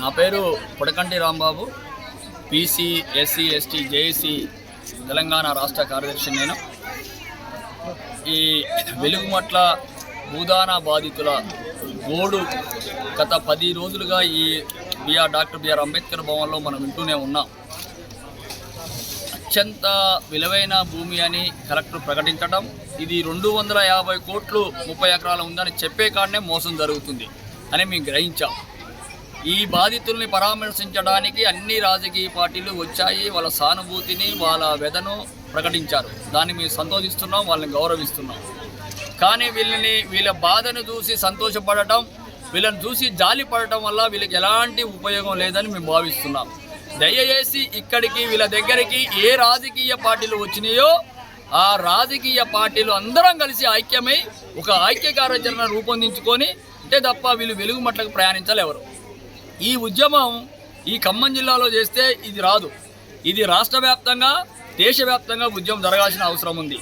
నా పేరు Podakanti Rambabu, PC SC ST JAC Telangana రాష్ట్ర కార్యదర్శి. నేను ఈ వెలుగుమట్ల భూదాన బాధితుల గోడు గత 10 రోజులుగా ఈ డాక్టర్ బిఆర్ అంబేద్కర్ భవన్లో మనం వింటూనే ఉన్నాం. అత్యంత విలువైన భూమి అని కలెక్టర్ ప్రకటించడం, ఇది 250 కోట్లు 30 ఎకరాలు ఉందని చెప్పే కాడనే మోసం జరుగుతుంది అని మేము గ్రహించాం. ఈ బాధితుల్ని పరామర్శించడానికి అన్ని రాజకీయ పార్టీలు వచ్చాయి, వాళ్ళ సానుభూతిని వాళ్ళ వ్యధను ప్రకటించారు. దాన్ని మేము సంతోషిస్తున్నాం, వాళ్ళని గౌరవిస్తున్నాం. కానీ వీళ్ళ బాధను చూసి సంతోషపడటం, వీళ్ళని చూసి జాలి పడటం వల్ల వీళ్ళకి ఎలాంటి ఉపయోగం లేదని మేము భావిస్తున్నాం. దయచేసి ఇక్కడికి వీళ్ళ దగ్గరికి ఏ రాజకీయ పార్టీలు వచ్చినాయో ఆ రాజకీయ పార్టీలు అందరం కలిసి ఐక్యమై ఒక ఐక్య కార్యాచరణ రూపొందించుకొని అంటే తప్ప వీళ్ళు వెలుగుమట్లకు ప్రయాణించాలి ఎవరు. ఈ ఉద్యమం ఈ ఖమ్మం జిల్లాలో చేస్తే ఇది రాదు. ఇది రాష్ట్ర వ్యాప్తంగా దేశవ్యాప్తంగా ఉద్యమం జరగాల్సిన అవసరం ఉంది.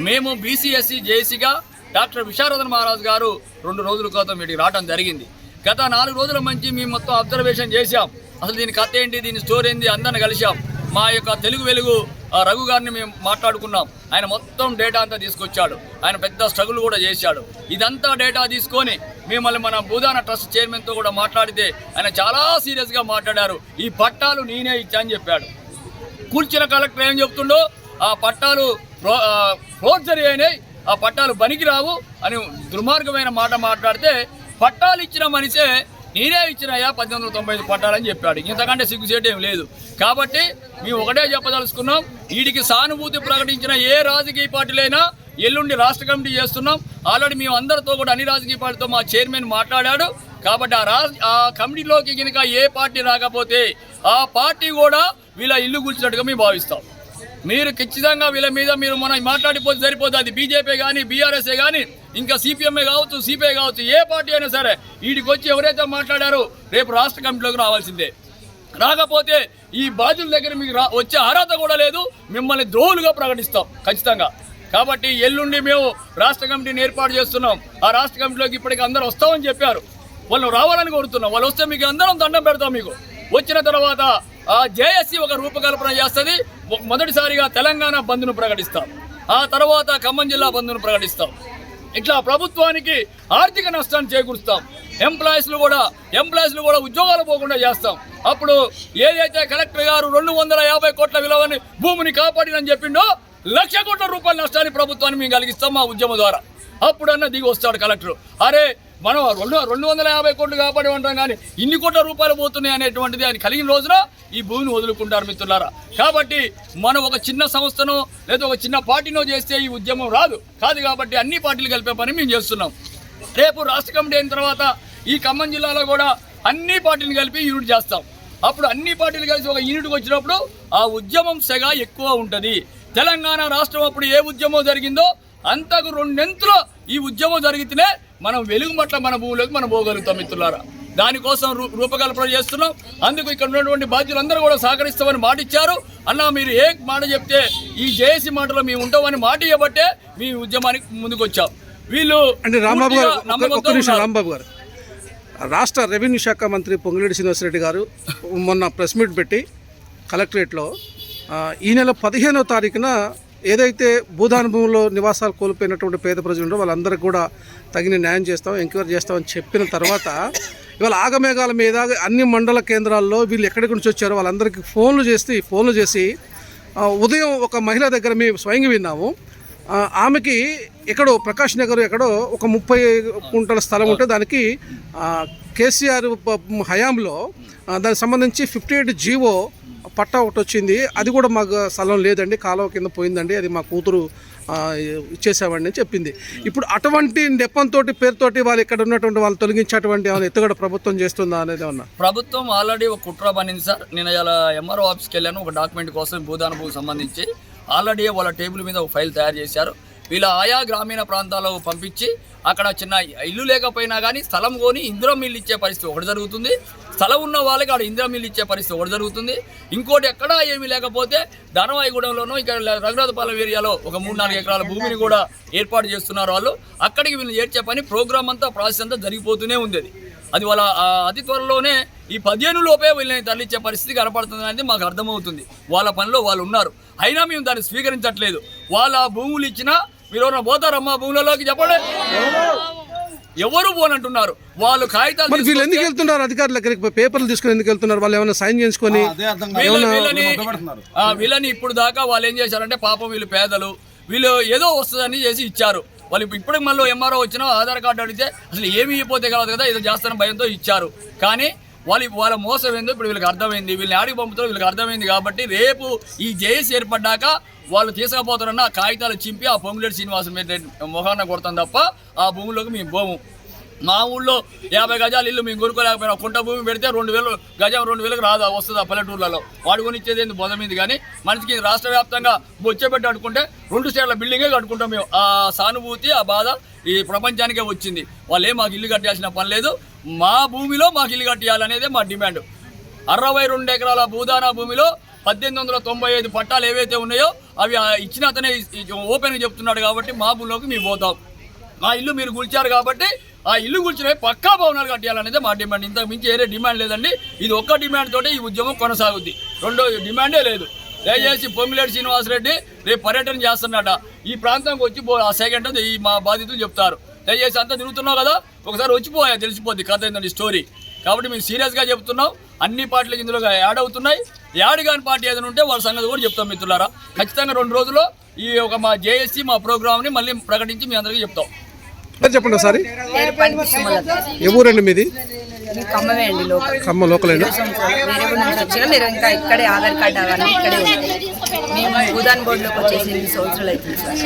మేము బీసీఎస్సీ జేఏసీగా డాక్టర్ విశారదన్ మహారాజ్ గారు 2 రోజుల క్రితం వీటికి రావడం జరిగింది. గత 4 రోజుల నుంచి మేము మొత్తం అబ్జర్వేషన్ చేశాం. అసలు దీని కథ ఏంటి, దీని స్టోరీ ఏంటి అందరిని కలిసాం. మా యొక్క తెలుగు వెలుగు రఘు గారిని మేము మాట్లాడుకున్నాం. ఆయన మొత్తం డేటా అంతా తీసుకొచ్చాడు. ఆయన పెద్ద స్ట్రగుల్ కూడా చేశాడు. ఇదంతా డేటా తీసుకొని మిమ్మల్ని మన భూదాన ట్రస్ట్ చైర్మన్తో కూడా మాట్లాడితే ఆయన చాలా సీరియస్గా మాట్లాడారు. ఈ పట్టాలు నేనే ఇచ్చా అని చెప్పాడు. కూర్చిన కలెక్టర్ ఏం చెప్తుండో ఆ పట్టాలు ఫోర్జరీ అయినాయి, ఆ పట్టాలు పనికిరావు అని దుర్మార్గమైన మాట మాట్లాడితే పట్టాలు ఇచ్చిన మనిషే నేనే ఇచ్చినాయా 1895 పట్టాలని చెప్పాడు. ఇంతకంటే సిగ్గుసేటు ఏం లేదు. కాబట్టి మేము ఒకటే చెప్పదలుచుకున్నాం, వీటికి సానుభూతి ప్రకటించిన ఏ రాజకీయ పార్టీలైనా ఎల్లుండి రాష్ట్ర కమిటీ చేస్తున్నాం. ఆల్రెడీ మేము అందరితో కూడా అన్ని రాజకీయ పార్టీతో మా చైర్మన్ మాట్లాడాడు. కాబట్టి ఆ కమిటీలోకి కనుక ఏ పార్టీ రాకపోతే ఆ పార్టీ కూడా వీళ్ళ ఇల్లు కూర్చున్నట్టుగా మేము భావిస్తాం. మీరు ఖచ్చితంగా వీళ్ళ మీద మీరు మనం మాట్లాడిపోతే సరిపోతుంది. అది బీజేపీ కానీ బీఆర్ఎస్ఏ కానీ ఇంకా సిపిఎంఏ కావచ్చు సిపిఐ కావచ్చు ఏ పార్టీ అయినా సరే వీటికి వచ్చి ఎవరైతే మాట్లాడారో రేపు రాష్ట్ర కమిటీలోకి రావాల్సిందే. రాకపోతే ఈ బాధ్యుల దగ్గర మీకు వచ్చే అర్హత కూడా లేదు, మిమ్మల్ని ద్రోహులుగా ప్రకటిస్తాం ఖచ్చితంగా. కాబట్టి ఎల్లుండి మేము రాష్ట్ర కమిటీని ఏర్పాటు చేస్తున్నాం. ఆ రాష్ట్ర కమిటీలోకి ఇప్పటికీ అందరూ వస్తామని చెప్పారు. వాళ్ళు రావాలని కోరుతున్నాం. వాళ్ళు వస్తే మీకు అందరం దండం పెడతాం. మీకు వచ్చిన తర్వాత ఆ జేఏసీ ఒక రూపకల్పన చేస్తుంది. మొదటిసారిగా తెలంగాణ బంద్ను ప్రకటిస్తాం, ఆ తర్వాత ఖమ్మం జిల్లా బంద్ను ప్రకటిస్తాం. ఇట్లా ప్రభుత్వానికి ఆర్థిక నష్టాన్ని చేకూరుస్తాం. ఎంప్లాయీస్లు కూడా ఉద్యోగాలు పోకుండా చేస్తాం. అప్పుడు ఏదైతే కలెక్టర్ గారు 250 కోట్ల విలువని భూమిని కాపాడినని చెప్పిండో 1,00,000 కోట్ల రూపాయల నష్టాన్ని ప్రభుత్వాన్ని మేము కలిగిస్తాం మా ఉద్యమం ద్వారా. అప్పుడన్నా దిగి వస్తాడు కలెక్టర్. అరే మనం 250 కోట్లు కాపాడి ఉంటాం కానీ ఇన్ని కోట్ల రూపాయలు పోతున్నాయి అనేటువంటిది ఆయన కలిగిన రోజున ఈ భూమిని వదులుకుంటారు మిత్రులారా. కాబట్టి మనం ఒక చిన్న సంస్థనో లేదా ఒక చిన్న పార్టీనో చేస్తే ఈ ఉద్యమం కాదు. కాబట్టి అన్ని పార్టీలు కలిపే పని మేము చేస్తున్నాం. రేపు రాష్ట్ర కమిటీ అయిన తర్వాత ఈ ఖమ్మం జిల్లాలో కూడా అన్ని పార్టీలు కలిపి యూనిట్ చేస్తాం. అప్పుడు అన్ని పార్టీలు కలిసి ఒక యూనిట్కి వచ్చినప్పుడు ఆ ఉద్యమం సెగ ఎక్కువ ఉంటుంది. తెలంగాణ రాష్ట్రం అప్పుడు ఏ ఉద్యమం జరిగిందో అంతకు 2 ఎంతులో ఈ ఉద్యమం జరిగితేనే మనం వెలుగుమట్ల మన భూమిలోకి మనం పోగలుగుతాం మిత్రులారా. దానికోసం రూపకల్పన చేస్తున్నాం. అందుకు ఇక్కడ ఉన్నటువంటి బాధ్యులందరూ కూడా సహకరిస్తామని మాట ఇచ్చారు. అన్న మీరు ఏ మాట చెప్తే ఈ జేఏసీ మాటలో మేము ఉంటామని మాట ఇవ్వబట్టే మీ ఉద్యమానికి ముందుకు వచ్చాం. వీళ్ళు అంటే రాంబాబు గారు రాష్ట్ర రెవెన్యూ శాఖ మంత్రి పొంగులేటి శ్రీనివాసరెడ్డి గారు మొన్న ప్రెస్ మీట్ పెట్టి కలెక్టరేట్లో ఈ నెల 15వ తారీఖున ఏదైతే భూదాన భూముల్లో నివాసాలు కోల్పోయినటువంటి పేద ప్రజలు వాళ్ళందరికీ కూడా తగిన న్యాయం చేస్తాం, ఎంక్వైరీ చేస్తామని చెప్పిన తర్వాత ఇవాళ ఆగమేఘాల మీద అన్ని మండల కేంద్రాల్లో వీళ్ళు ఎక్కడి నుంచి వచ్చారో వాళ్ళందరికీ ఫోన్లు చేసి ఉదయం ఒక మహిళ దగ్గర మేము స్వయంగా విన్నాము. ఆమెకి ఎక్కడో ప్రకాష్ నగర్ ఎక్కడో ఒక 30 కుంటల స్థలం ఉంటే దానికి కేసీఆర్ హయాంలో దానికి సంబంధించి 58 జీవో పట్టా ఒకటి వచ్చింది. అది కూడా మాకు స్థలం లేదండి, కాలువ కింద పోయిందండి, అది మా కూతురు ఇచ్చేసామండి అని చెప్పింది. ఇప్పుడు అటువంటి నెపంతో పేరుతోటి వాళ్ళు ఇక్కడ ఉన్నటువంటి వాళ్ళు తొలగించేటువంటి ఏమైనా ఎత్తుగడ ప్రభుత్వం చేస్తుందా అనేది ఏమన్నా? ప్రభుత్వం ఆల్రెడీ ఒక కుట్ర పనింది సార్. నేను ఇలా ఎంఆర్ఓ ఆఫీస్కి వెళ్ళాను ఒక డాక్యుమెంట్ కోసం భూదాన భూమికి సంబంధించి. ఆల్రెడీ వాళ్ళ టేబుల్ మీద ఒక ఫైల్ తయారు చేశారు. వీళ్ళ ఆయా గ్రామీణ ప్రాంతాలకు పంపించి అక్కడ చిన్న ఇల్లు లేకపోయినా కానీ స్థలం కొని ఇందిరా మిల్లు ఇచ్చే పరిస్థితి ఒకటి జరుగుతుంది. స్థలం ఉన్న వాళ్ళకి అక్కడ ఇందిరా మిల్లు ఇచ్చే పరిస్థితి ఒకటి జరుగుతుంది. ఇంకోటి ఎక్కడా ఏమీ లేకపోతే ధనవాయిగూడెంలోనూ ఇక్కడ రఘునాథపాలెం ఏరియాలో ఒక 3-4 ఎకరాల భూమిని కూడా ఏర్పాటు చేస్తున్నారు వాళ్ళు. అక్కడికి వీళ్ళు చేర్చే పని ప్రోగ్రామ్ అంతా ప్రాసెస్ అంతా జరిగిపోతూనే ఉంది. అది వాళ్ళ అతి త్వరలోనే ఈ 15 లోపే వీళ్ళని తరలించే పరిస్థితి కనపడుతుంది అనేది మాకు అర్థమవుతుంది. వాళ్ళ పనిలో వాళ్ళు ఉన్నారు, అయినా మేము దాన్ని స్వీకరించట్లేదు. వాళ్ళ భూములు ఇచ్చినా మీరు ఎవరైనా పోతారమ్మా భూములలోకి చెప్పండి, ఎవరు పోనంటున్నారు. వాళ్ళు కాగితాలు వీళ్ళు ఎందుకు వెళ్తున్నారు అధికారుల దగ్గరికి, పేపర్లు తీసుకుని ఎందుకు వెళ్తున్నారు? వాళ్ళు ఏమైనా సైన్ చేసుకొని వీళ్ళని ఇప్పుడు దాకా వాళ్ళు ఏం చేశారంటే పాపం వీళ్ళు పేదలు, వీళ్ళు ఏదో వస్తుందని చేసి ఇచ్చారు. వాళ్ళు ఇప్పుడు మళ్ళీ ఎంఆర్ఓ వచ్చినా ఆధార్ కార్డు అడిగితే అసలు ఏమి ఇవ్వకపోతే కాదు కదా, ఏదో చేస్తారని భయంతో ఇచ్చారు. కానీ వాళ్ళ మోసం ఏందో ఇప్పుడు వీళ్ళకి అర్థమైంది, వీళ్ళని ఆడికి పంపుతారో వీళ్ళకి అర్థమైంది. కాబట్టి రేపు ఈ జేఏసీ ఏర్పడ్డాక వాళ్ళు తీసుకుపోతారన్న కాగితాలు చింపి ఆ పొంగులేటి శ్రీనివాసం మొహాన్న కొడతాం తప్ప ఆ భూముల్లోకి మేము పోము. మా ఊళ్ళో 50 గజాలు ఇల్లు మేము కొనుక్కోలేకపోయినా కుంట భూమి పెడితే 2000 గజం 2000కి రాదా వస్తుంది ఆ పల్లెటూర్లలో. వాడు కొనిచ్చేది ఏంది బొద మీద. కానీ మనిషికి రాష్ట్ర వ్యాప్తంగా బొచ్చెపెట్టి కట్టుకుంటే 2 స్టేట్ల బిల్డింగే కట్టుకుంటాం మేము. ఆ సానుభూతి ఆ బాధ ఈ ప్రపంచానికే వచ్చింది. వాళ్ళే మాకు ఇల్లు కట్టాల్సిన పని లేదు, మా భూమిలో మాకు ఇల్లు కట్టియాలనేదే మా డిమాండ్. 62 ఎకరాల భూదానా భూమిలో 1895 పట్టాలు ఏవైతే ఉన్నాయో అవి ఇచ్చిన అతనే ఓపెన్గా చెప్తున్నాడు. కాబట్టి మా భూమిలోకి మేము పోతాం. మా ఇల్లు మీరు కూల్చారు కాబట్టి ఆ ఇల్లు కూల్చిన పక్కా భవనాలు కట్టాలనేది మా డిమాండ్. ఇంతకు మించి వేరే డిమాండ్ లేదండి. ఇది ఒక్క డిమాండ్ తోటే ఈ ఉద్యమం కొనసాగుద్ది, రెండో డిమాండే లేదు. దయచేసి పొంగులేటి శ్రీనివాసరెడ్డి రేపు పర్యటన చేస్తున్నట, ఈ ప్రాంతానికి వచ్చి ఆ సెకండ్ ఈ మా బాధితులు చెప్తారు. దయచేసి అంతా తిరుగుతున్నావు కదా, ఒకసారి వచ్చిపోయా తెలిసిపోద్ది కథ ఏంటంటే స్టోరీ. కాబట్టి మేము సీరియస్గా చెప్తున్నాం. అన్ని పార్టీలకు ఇందులో యాడ్ అవుతున్నాయి. యాడ్ కాని పార్టీ ఏదైనా ఉంటే వాళ్ళ సంగతి కూడా చెప్తాం మిత్రులారా. ఖచ్చితంగా 2 రోజుల్లో ఈ మా జేఏసీ మా ప్రోగ్రామ్ని మళ్ళీ ప్రకటించి మీ అందరికీ చెప్తాం. చెప్పండి ఒకసారి. ఏ ఊరండి మీది? ఖమ్మమే అండి, ఖమ్మం లోకల్ అండి. వేరే ఊరి నుంచి వచ్చినా మీరు ఇంకా ఇక్కడే ఆధార్ కార్డు అవన్నీ ఇక్కడే ఉంటాయి. మేము భూదాన్ బోర్డులోకి వచ్చేసి 8 సంవత్సరాలు అవుతుంది సార్.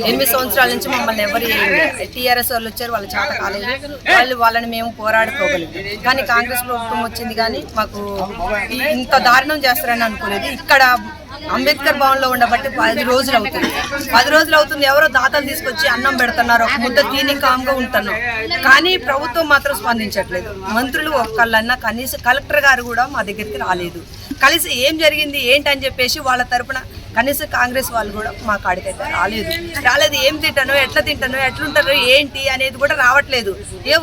8 సంవత్సరాల నుంచి మమ్మల్ని ఎవరు టీఆర్ఎస్ వాళ్ళు వచ్చారు, వాళ్ళ చేత కాలేదు, వాళ్ళని మేము పోరాడుకోగలిగాం. కానీ కాంగ్రెస్ ప్రభుత్వం వచ్చింది కానీ మాకు ఇంత దారుణం చేస్తారని అనుకోలేదు. ఇక్కడ అంబేద్కర్ భవన్లో ఉండబట్టి 10 రోజులు అవుతుంది. 10 రోజులు అవుతుంది. ఎవరో దాతలు తీసుకొచ్చి అన్నం పెడుతున్నారు, ఒక ముద్ద తిని కామ్గా ఉంటున్నాం. కానీ ప్రభుత్వం మాత్రం స్పందించట్లేదు. మంత్రులు ఒక్కళ్ళన్నా కనీసం కలెక్టర్ గారు కూడా మా దగ్గరికి రాలేదు. కలిసి ఏం జరిగింది ఏంటని చెప్పేసి వాళ్ళ తరపున కనీసం కాంగ్రెస్ వాళ్ళు కూడా మా కాడికైతే రాలేదు. ఏం తింటానో ఎట్లా తింటానో ఎట్లుంటారో ఏంటి అనేది కూడా రావట్లేదు.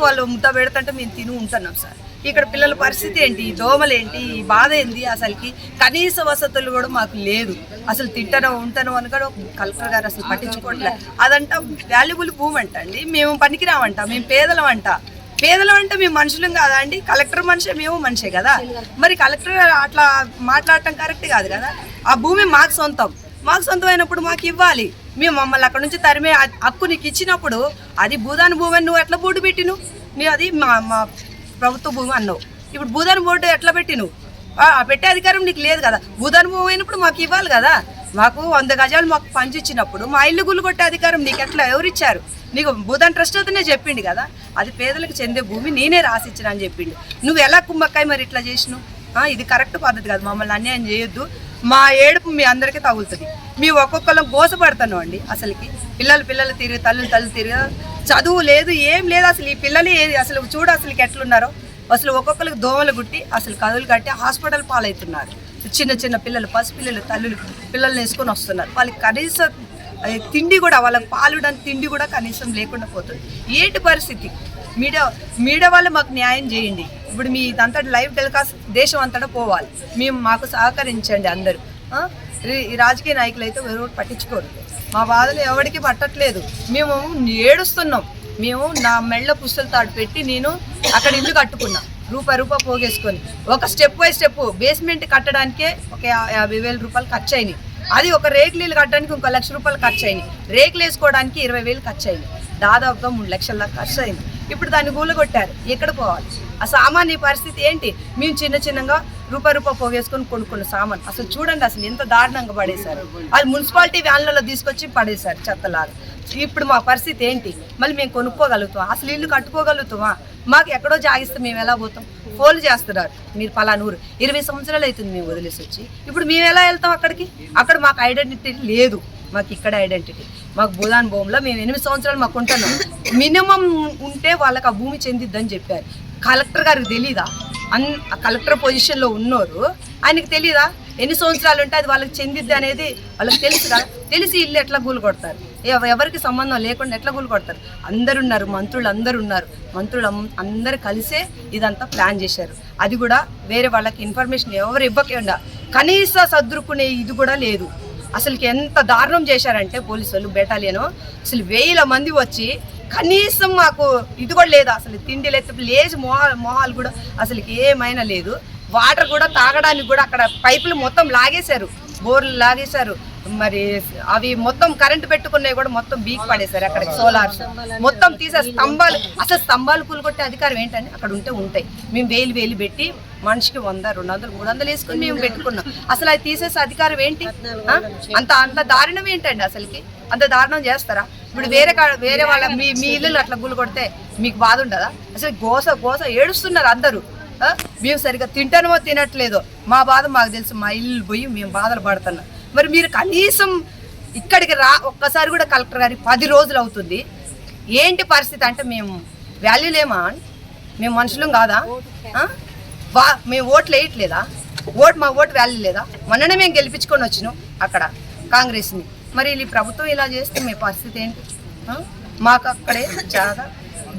వాళ్ళు ముద్ద పెడుతుంటే మేము తిని ఉంటున్నాం సార్. ఇక్కడ పిల్లల పరిస్థితి ఏంటి, దోమలు ఏంటి, ఈ బాధ ఏంటి, అసలుకి కనీస వసతులు కూడా మాకు లేదు. అసలు తింటానో ఉంటానో అని కూడా కలెక్టర్ గారు అసలు పట్టించుకోవట్లేదు. అదంట వాల్యుబుల్ భూమి అంట అండి, మేము పనికిరామంట, మేము పేదలం అంటే మేము మనుషులం కాదా అండి? కలెక్టర్ మనిషే, మేము మనిషే కదా. మరి కలెక్టర్ అట్లా మాట్లాడటం కరెక్ట్ కాదు కదా. ఆ భూమి మాకు సొంతం అయినప్పుడు మాకు ఇవ్వాలి. మేము మమ్మల్ని అక్కడ నుంచి తరిమే హక్కు నీకు ఇచ్చినప్పుడు అది భూదాన్ భూమి అని నువ్వు ఎట్లా బోర్డు పెట్టిను? నువ్వు అది మా ప్రభుత్వ భూమి అన్నావు. ఇప్పుడు భూదాన్ బోర్డు ఎట్లా పెట్టిను? పెట్టే అధికారం నీకు లేదు కదా. భూదాన్ భూమి అయినప్పుడు మాకు ఇవ్వాలి కదా. మాకు 100 గజాలు మాకు పంచిచ్చినప్పుడు మా ఇల్లు గుళ్ళు కొట్టే అధికారం నీకు ఎట్లా ఎవరిచ్చారు? నీకు భూదాన్ ట్రస్ట్ అతనే చెప్పిండు కదా, అది పేదలకు చెందే భూమి నేనే రాసిచ్చిన అని చెప్పిండు. నువ్వు ఎలా కుమ్మక్కాయ మరి ఇట్లా చేసినావు? ఇది కరెక్ట్ పద్ధతి కాదు. మమ్మల్ని అన్యాయం చేయొద్దు. మా ఏడుపు మీ అందరికీ తగులుతుంది. మేము ఒక్కొక్కళ్ళం గోసపడతాను అండి. అసలుకి పిల్లలు తిరిగి తల్లులు తిరిగి చదువు లేదు, ఏం లేదు. అసలు ఈ పిల్లలు అసలు చూడు అసలు ఎట్లున్నారో. అసలు ఒక్కొక్కరికి దోమలు గుట్టి అసలు కదులు కట్టి హాస్పిటల్ పాలవుతున్నారు. చిన్న పిల్లలు, పసిపిల్లలు, తల్లులు పిల్లల్ని వేసుకొని వస్తున్నారు. వాళ్ళకి కనీసం తిండి కూడా, వాళ్ళకి పాలుడానికి తిండి కూడా కనీసం లేకుండా పోతుంది. ఏంటి పరిస్థితి? మీడియా వాళ్ళు మాకు న్యాయం చేయండి. ఇప్పుడు మీ ఇదంతా లైవ్ టెలికాస్ట్ దేశం అంతటా పోవాలి. మాకు సహకరించండి అందరూ. ఈ రాజకీయ నాయకులు అయితే ఎవరు పట్టించుకోరు. మా బాధలు ఎవరికి పట్టట్లేదు. మేము ఏడుస్తున్నాం. మేము నా మెళ్ళ పుస్తల తాడు పెట్టి నేను అక్కడ ఇల్లు కట్టుకున్నా, రూపాయి పోగేసుకొని. ఒక స్టెప్ బై స్టెప్ బేస్మెంట్ కట్టడానికే ఒక 50,000 రూపాయలు ఖర్చు అయినాయి. అది ఒక రేకులు కట్టడానికి ఇంకో 1,00,000 రూపాయలు ఖర్చు అయినాయి. రేకులు వేసుకోవడానికి 20,000 ఖర్చు అయినాయి. దాదాపుగా 3 లక్షల దాకా ఖర్చు అయింది. ఇప్పుడు దాన్ని కూలగొట్టారు. ఎక్కడ పోవాలి? ఆ సామాన్య పరిస్థితి ఏంటి? మేము చిన్నగా రూపాయి పోగేసుకొని కొనుక్కున్న సామాన్ అసలు చూడండి అసలు ఎంత దారుణంగా పడేశారు. అది మున్సిపాలిటీ వ్యాన్లలో తీసుకొచ్చి పడేశారు చెత్తలాగా. ఇప్పుడు మా పరిస్థితి ఏంటి? మళ్ళీ మేము కొనుక్కోగలుగుతాం? అసలు ఇల్లు కట్టుకోగలుగుతామా? మాకు ఎక్కడో జాగిస్తే మేము ఎలా పోతాం? ఫోన్లు చేస్తున్నారు, మీరు పలానూరు 20 సంవత్సరాలు అవుతుంది మేము వదిలేసి వచ్చి. ఇప్పుడు మేము ఎలా వెళ్తాం అక్కడికి? అక్కడ మాకు ఐడెంటిటీ లేదు. మాకు ఇక్కడ ఐడెంటిటీ, మాకు భూదాన్ భూమిలో మేము 8 సంవత్సరాలు మాకు ఉంటున్నాం. మినిమం ఉంటే వాళ్ళకి ఆ భూమి చెందిద్దని చెప్పారు. కలెక్టర్ గారికి తెలీదా? కలెక్టర్ పొజిషన్లో ఉన్నోరు, ఆయనకి తెలీదా? ఎన్ని సంవత్సరాలు ఉంటే అది వాళ్ళకి చెందిద్ది అనేది వాళ్ళకి తెలుసు కదా. తెలిసి ఇల్లు ఎట్లా గూలు కొడతారు? ఎవరికి సంబంధం లేకుండా ఎట్లా గూలు కొడతారు? అందరు ఉన్నారు, మంత్రులు అందరూ కలిసే ఇదంతా ప్లాన్ చేశారు. అది కూడా వేరే వాళ్ళకి ఇన్ఫర్మేషన్ ఎవరు ఇవ్వకుండా కనీస సర్దుకునే ఇది కూడా లేదు. అసలుకి ఎంత దారుణం చేశారంటే పోలీసు వాళ్ళు బెటాలియను అసలు 1000 మంది వచ్చి కనీసం మాకు ఇది కూడా లేదు. అసలు తిండి లేచి మొహాలు కూడా అసలుకి ఏమైనా లేదు. వాటర్ కూడా తాగడానికి కూడా అక్కడ పైపులు మొత్తం లాగేశారు, బోర్లు లాగేశారు. మరి అవి మొత్తం కరెంటు పెట్టుకున్నవి కూడా మొత్తం బీక్ పడేశారు. అక్కడ సోలార్స్ మొత్తం తీసేసి స్తంభాలు కూలగొట్టే అధికారం ఏంటంటే అక్కడ ఉంటాయి. మేము వేలు పెట్టి మనిషికి 100, 200, 300 వేసుకుని మేము పెట్టుకున్నాం. అసలు అది తీసేసే అధికారం ఏంటి? అంత దారుణం ఏంటండి? అసలుకి అంత దారుణం చేస్తారా? ఇప్పుడు వేరే వాళ్ళ మీ ఇల్లు అట్లా గుళ్ళు కొడితే మీకు బాధ ఉండదా? అసలు గోస ఏడుస్తున్నారు అందరూ. మేము సరిగ్గా తింటానో తినట్లేదో మా బాధ మాకు తెలుసు. మా ఇల్లు పోయి మేము బాధలు పడుతున్నాం. మరి మీరు కనీసం ఇక్కడికి ఒక్కసారి కూడా కలెక్టర్ గారి 10 రోజులు అవుతుంది. ఏంటి పరిస్థితి అంటే మేము వాల్యూ లేమా? మేము మనుషులం కాదా? మేము ఓట్లు వేయట్లేదా? మా ఓటు వాల్యూ లేదా? మొన్ననే మేము గెలిపించుకొని వచ్చినాం అక్కడ కాంగ్రెస్ని. మరి ఈ ప్రభుత్వం ఇలా చేస్తే మీ పరిస్థితి ఏంటి? మాకు అక్కడే జాగా,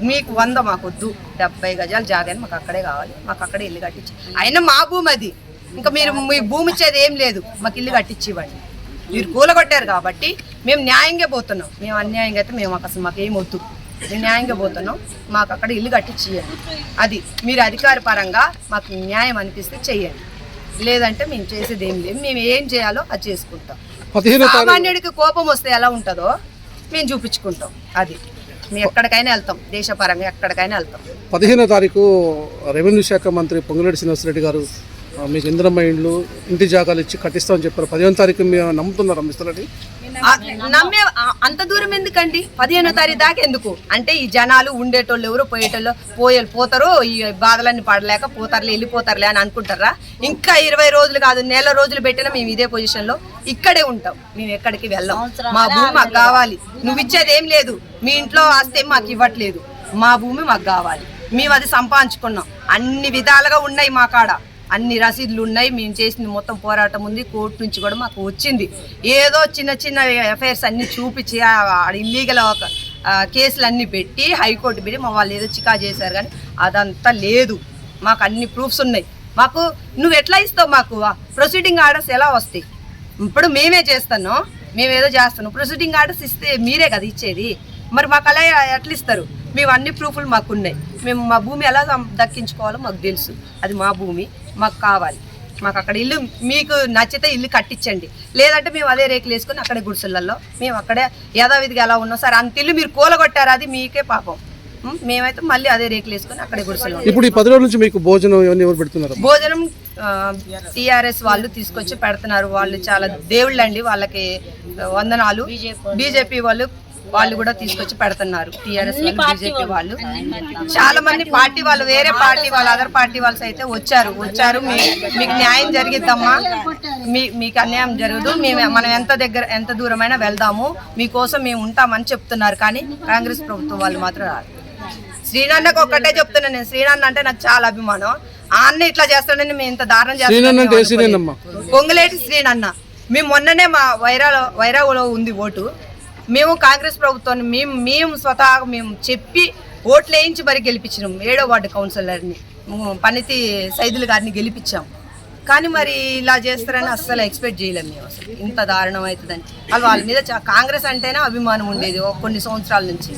మీకు 100 మాకు వద్దు, 70 గజాలు జాగాని మాకు అక్కడే కావాలి, మాకు అక్కడే ఇల్లు కట్టించి. అయినా మా భూమి అది, ఇంకా మీరు మీ భూమి ఇచ్చేది ఏం లేదు, మాకు ఇల్లు కట్టించి ఇవ్వండి. మీరు కూలగొట్టారు కాబట్టి మేము న్యాయంగా పోతున్నాం. మేము అన్యాయంగా అయితే మేము అసలు మాకు ఏం వద్దు, మేము న్యాయంగా పోతున్నాం. మాకు అక్కడ ఇల్లు కట్టించి ఇవ్వండి. అది మీరు అధికార పరంగా మాకు న్యాయం అనిపిస్తే చెయ్యండి. లేదంటే మేము చేసేది ఏం లేదు. మేము ఏం చేయాలో అది చేసుకుంటాం. సామాన్యుడికి కోపం వస్తే ఎలా ఉంటుందో మేము చూపించుకుంటాం. అది మేము ఎక్కడికైనా వెళ్తాం, దేశపరంగా ఎక్కడికైనా వెళ్తాం. 15వ తారీఖు రెవెన్యూ శాఖ మంత్రి పొంగులేటి శ్రీనివాసరెడ్డి గారు మీకు ఇందిరమ్మ ఇండ్లు, ఇంటి జాగాలు ఇచ్చి కట్టిస్తామని చెప్పారు. 15వ తారీఖు మేము నమ్ముతున్నారా మిస్టర్ని? నమ్మే అంత దూరం ఎందుకండి? 15వ తారీఖు దాకా ఎందుకు అంటే ఈ జనాలు ఉండేటోళ్ళు ఎవరు పోతారు, ఈ బాధలన్నీ పడలేక వెళ్ళిపోతారులే అని అనుకుంటారా? ఇంకా 20 రోజులు కాదు, నెల రోజులు పెట్టినా మేము ఇదే పొజిషన్లో ఇక్కడే ఉంటాం. మేము ఎక్కడికి వెళ్ళాం. మా భూమి మాకు కావాలి. నువ్వు ఇచ్చేది ఏం లేదు, మీ ఇంట్లో ఆస్తే మాకు ఇవ్వట్లేదు. మా భూమి మాకు కావాలి. మేము అది సంపాదించుకున్నాం. అన్ని విధాలుగా ఉన్నాయి మా కాడ, అన్ని రసీదులు ఉన్నాయి. మేము చేసింది మొత్తం పోరాటం ఉంది. కోర్టు నుంచి కూడా మాకు వచ్చింది. ఏదో చిన్న ఎఫ్ఐఆర్స్ అన్ని చూపించి ఇల్లీగల్ కేసులు అన్నీ పెట్టి హైకోర్టు పెట్టి మా వాళ్ళు ఏదో చికా చేశారు. కానీ అదంతా లేదు. మాకు అన్ని ప్రూఫ్స్ ఉన్నాయి. మాకు నువ్వు ఎట్లా ఇస్తావు? మాకు ప్రొసీడింగ్ ఆర్డర్స్ ఎలా వస్తాయి? ఇప్పుడు మేమే చేస్తాను, మేమేదో చేస్తాను. ప్రొసీడింగ్ ఆర్డర్స్ ఇస్తే మీరే కదా ఇచ్చేది. మరి మాకు అలా ఎట్లా ఇస్తారు? మేము అన్ని ప్రూఫ్లు మాకు ఉన్నాయి. మేము మా భూమి ఎలా దక్కించుకోవాలో మాకు తెలుసు. అది మా భూమి, మాకు కావాలి. మాకు అక్కడ ఇల్లు మీకు నచ్చితే ఇల్లు కట్టించండి, లేదంటే మేము అదే రేకులు వేసుకొని అక్కడే గుడిసెలలో మేము అక్కడే యథావిధిగా ఎలా ఉన్నాం. సార్ అంత ఇల్లు మీరు కూలగొట్టారు, అది మీకే పాపం. మేమైతే మళ్ళీ అదే రేకులు వేసుకొని అక్కడే గుడిసెలో. ఇప్పుడు ఈ 10 రోజుల నుంచి మీకు భోజనం ఎవరు పెడుతున్నారు? భోజనం టీఆర్ఎస్ వాళ్ళు తీసుకొచ్చి పెడుతున్నారు. వాళ్ళు చాలా దేవుళ్ళండి, వాళ్ళకి వందనాలు. బీజేపీ వాళ్ళు కూడా తీసుకొచ్చి పెడుతున్నారు. టీఆర్ఎస్ వాళ్ళు, బీజేపీ వాళ్ళు, చాలా మంది పార్టీ వాళ్ళు, వేరే పార్టీ వాళ్ళు, అదర్ పార్టీ వాళ్ళు అయితే వచ్చారు. మీకు న్యాయం జరిగిద్దమ్మా, మీకు అన్యాయం జరగదు, మనం ఎంత దూరమైనా వెళ్దాము, మీకోసం మేము ఉంటామని చెప్తున్నారు. కానీ కాంగ్రెస్ ప్రభుత్వం వాళ్ళు మాత్రం రాదు. శ్రీనన్నకు ఒక్కటే చెప్తున్నాను నేను, శ్రీనన్న అంటే నాకు చాలా అభిమానం. అన్న ఇట్లా చేస్తాడని మేము ఇంత దారుణం చేస్తాం. పొంగులేటి శ్రీనన్న, మేము మొన్ననే మా వైరాలో ఉంది ఓటు. మేము కాంగ్రెస్ ప్రభుత్వాన్ని మేము స్వతహాగా మేము చెప్పి ఓట్లు వేయించి మరి గెలిపించినాం. 7వ వార్డు కౌన్సిలర్ని పనితి సైదులు గారిని గెలిపించాం. కానీ మరి ఇలా చేస్తారని అస్సలు ఎక్స్పెక్ట్ చేయలేము మేము. అసలు ఇంత దారుణం అవుతుందని వాళ్ళ మీద కాంగ్రెస్ అంటేనే అభిమానం ఉండేది కొన్ని సంవత్సరాల నుంచి.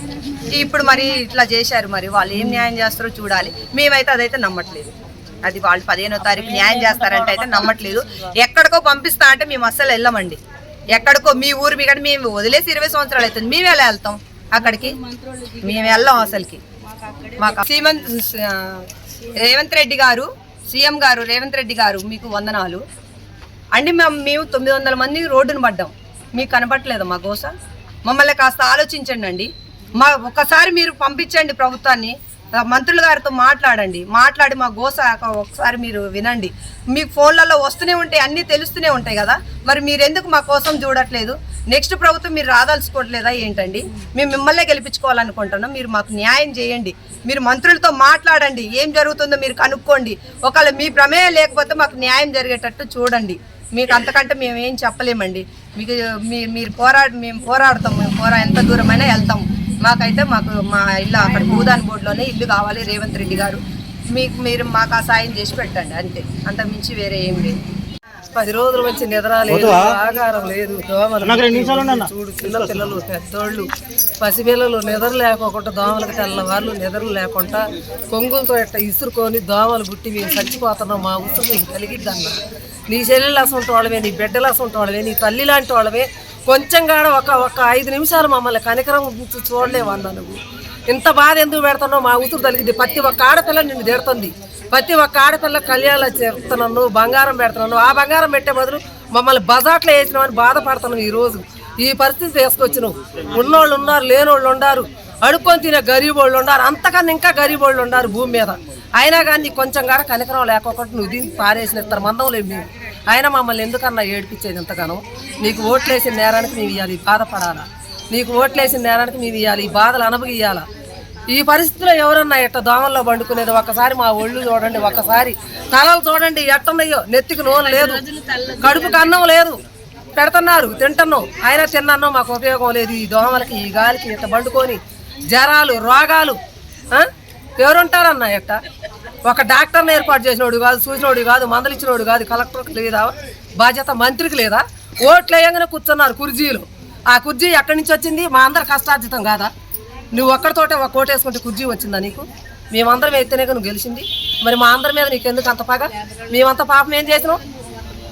ఇప్పుడు మరి ఇట్లా చేశారు. మరి వాళ్ళు ఏం న్యాయం చేస్తారో చూడాలి. మేమైతే అదైతే నమ్మట్లేదు. అది వాళ్ళు 15వ తారీఖు న్యాయం చేస్తారంటే అయితే నమ్మట్లేదు. ఎక్కడికో పంపిస్తా అంటే మేము అస్సలు వెళ్ళమండి. ఎక్కడికో మీ ఊరు మీ కాడ మేము వదిలేసి 20 సంవత్సరాలు అవుతుంది. మేము ఎలా వెళ్తాం అక్కడికి? మేము వెళ్ళాం అసలుకి. మాకు రేవంత్ రెడ్డి గారు, సీఎం గారు రేవంత్ రెడ్డి గారు, మీకు వందనాలు అండి. మేము 900 మంది రోడ్డును పడ్డాం. మీకు కనపట్లేదు మా గోస? మమ్మల్ని కాస్త ఆలోచించండి అండి. ఒకసారి మీరు పంపించండి ప్రభుత్వాన్ని, మంత్రుల గారితో మాట్లాడి మా గోస ఒకసారి మీరు వినండి. మీకు ఫోన్లలో వస్తూనే ఉంటాయి, అన్నీ తెలుస్తూనే ఉంటాయి కదా. మరి మీరెందుకు మా కోసం చూడట్లేదు? నెక్స్ట్ ప్రభుత్వం మీరు రాదలుచుకోవట్లేదా ఏంటండి? మేము మిమ్మల్నే గెలిపించుకోవాలనుకుంటున్నాం. మీరు మాకు న్యాయం చేయండి. మీరు మంత్రులతో మాట్లాడండి, ఏం జరుగుతుందో మీరు కనుక్కోండి. ఒకవేళ మీ ప్రమేయం లేకపోతే మాకు న్యాయం జరిగేటట్టు చూడండి. మీకు అంతకంటే మేము ఏం చెప్పలేమండి. మీకు మీరు మేము పోరాడతాం, ఎంత దూరమైనా వెళ్తాం. మాకైతే మా ఇల్లు అక్కడ భూదాన్ బోర్డులోనే ఇల్లు కావాలి రేవంత్ రెడ్డి గారు. మీరు మాకు ఆ సాయం చేసి పెట్టండి అంతే, అంత మించి వేరే ఏం లేదు. 10 రోజుల నుంచి నిద్ర లేదు, ఆహారం లేదు, దోమలు చూడు, చిన్న పిల్లలు పెద్దోళ్ళు పసిపిల్లలు నిద్ర లేకోకుండా దోమలకు తెల్లవాళ్ళు నిద్ర లేకుండా కొంగులతో ఇట్లా ఇసురుకొని దోమలు గుట్టి మేము చచ్చిపోతున్నాం. మా ఉసురు నీకు కలిగిద్దన్న. నీ చెల్లెలు అసంటి వాళ్ళవే, నీ బిడ్డలు అసంటి వాళ్ళవే, నీ తల్లి లాంటి వాళ్ళవే. కొంచెం కాడ ఒక 5 నిమిషాలు మమ్మల్ని కనికరం చూడలేవన్నా నువ్వు. ఇంత బాధ ఎందుకు పెడుతున్నావు? మా ఉసురు తలిగిద్ది. ప్రతి ఒక్క ఆడపిల్ల నిన్ను తిడుతుంది. ప్రతి ఒక్క ఆడపిల్ల కళ్యాణాలు చెప్తున్నాను, బంగారం పెడుతున్నాను. ఆ బంగారం పెట్టే బదులు మమ్మల్ని బజాట్లో వేసినామని బాధపడుతున్నావు. ఈరోజు ఈ పరిస్థితి తీసుకొచ్చినావు. ఉన్నోళ్ళు ఉన్నారు, లేనోళ్ళు ఉన్నారు, అడుక్కొని తినే గరీబ్ వాళ్ళు ఉన్నారు, అంతకన్నా ఇంకా గరీబ్ వాళ్ళు ఉన్నారు భూమి మీద. అయినా కానీ నీకు కొంచెం కాడ కనికరం లేకపోతే నువ్వు దీన్ని పారేసిన ఇస్తారు మందం లేదు మేము. అయినా మమ్మల్ని ఎందుకన్నా ఏడిపించేది ఎంతగానో? నీకు ఓట్లేసిన నేరానికి మేము ఇవ్వాలి, బాధపడాలా? నీకు ఓట్లేసిన నేరానికి మేము ఇవ్వాలి, ఈ బాధలు అనుభవియాలా? ఈ పరిస్థితిలో ఎవరన్నా ఎట్ట దోమల్లో పండుకునేది? ఒక్కసారి మా ఒళ్ళు చూడండి, ఒక్కసారి తలలు చూడండి ఎట్టున్నాయో. నెత్తికి నూనె లేదు, కడుపుకి అన్నం లేదు, పెడుతున్నారు తింటున్నాం, అయినా తిన్నాను మాకు ఉపయోగం లేదు. ఈ దోమలకి ఈ గాలికి ఇట్ట పండుకొని జ్వరాలు రోగాలు ఎవరుంటారన్న ఎట్ట? ఒక డాక్టర్ని ఏర్పాటు చేసినోడు కాదు, చూసినోడు కాదు, మందులు ఇచ్చినోడు కాదు. కలెక్టర్కి లేదా బాధ్యత? మంత్రికి లేదా? ఓట్లు వేయంగానే కూర్చున్నారు కుర్జీలు. ఆ కుర్జీ ఎక్కడి నుంచి వచ్చింది? మా అందరి కష్టార్జితం కాదా? నువ్వు ఒక్కడితోటే ఒక కోట వేసుకుంటే కుర్జీ వచ్చిందా నీకు? మేమందరం ఎత్తేనే నువ్వు గెలిచింది. మరి మా అందరి మీద నీకు ఎందుకు అంత పగ? మేమంత పాపం ఏం చేసినాం?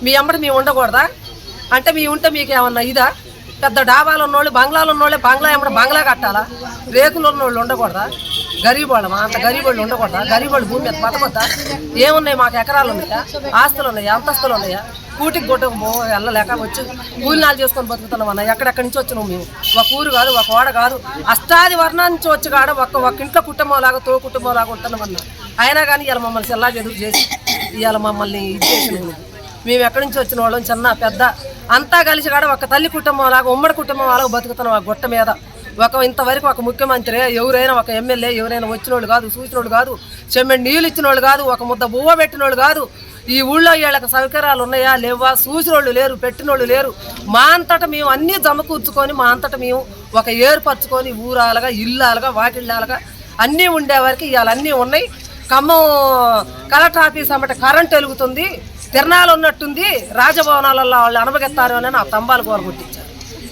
మీ అమ్మటి మేము ఉండకూడదా? అంటే మీ ఉంటే మీకు ఏమన్నా ఇదా? పెద్ద డాబాలు ఉన్నోళ్ళు, బంగ్లాలు ఉన్నోళ్ళే బంగ్లా ఏమన్నా బంగ్లా కట్టాలా? రేకులు ఉన్నోళ్ళు ఉండకూడదా? గరీబోళ్ళమా? అంత గరీబోళ్ళు ఉండకూడదా? గరీబోళ్ళు భూమి మీద బతకొద్దా? ఏమున్నాయి మాకు? ఎకరాలు ఉన్నాయా? ఆస్తులు ఉన్నాయా? అంతస్తులు ఉన్నాయా? కూటికి గుట్టకు వెళ్ళలేక వచ్చి కూలినాలు చేసుకొని బతుకుతున్నాం అన్న. ఎక్కడెక్కడి నుంచి వచ్చినాం మేము? ఒక ఊరు కాదు, ఒక ఓడ కాదు, అష్టాది వర్ణం నుంచి వచ్చి కాడ ఒక్క ఇంట్లో కుటుంబం లాగా కుటుంబం లాగా ఉంటున్నామన్నా. అయినా కానీ ఇవాళ మమ్మల్ని చెల్లాగా ఎదురు చేసి ఇవాళ మమ్మల్ని ఇది చేసిన మేము ఎక్కడి నుంచి వచ్చిన వాళ్ళం చిన్న పెద్ద అంతా కలిసి కాడ ఒక తల్లి కుటుంబం లాగా ఉమ్మడి కుటుంబం లాగా బతుకుతున్నాం ఆ గుట్ట మీద. ఇంతవరకు ఒక ముఖ్యమంత్రి ఎవరైనా, ఒక ఎమ్మెల్యే ఎవరైనా వచ్చినోళ్ళు కాదు, చూసినోళ్ళు కాదు, చెమ్మెడి నీళ్ళు ఇచ్చినోళ్ళు కాదు, ఒక ముద్ద బువ్వ పెట్టినోళ్ళు కాదు. ఈ ఊళ్ళో వీళ్ళకి సౌకర్యాలు ఉన్నాయా లేవా? చూసినోళ్ళు లేరు, పెట్టినోళ్ళు లేరు. మా అంతటా మేము అన్నీ జమకూర్చుకొని మా అంతటా మేము ఒక ఏర్పరచుకొని ఊరాలుగా ఇల్లాలుగా వాకిళ్ళాలుగా అన్నీ ఉండేవారికి ఇవాళ అన్నీ ఉన్నాయి. ఖమ్మం కలెక్టర్ ఆఫీస్ అమ్మట కరెంట్ వెలుగుతుంది, తిరణాలు ఉన్నట్టుంది, రాజభవనాలలో వాళ్ళు అనుభవిస్తారు అని నా తంబాలు కోరగొట్టించారు,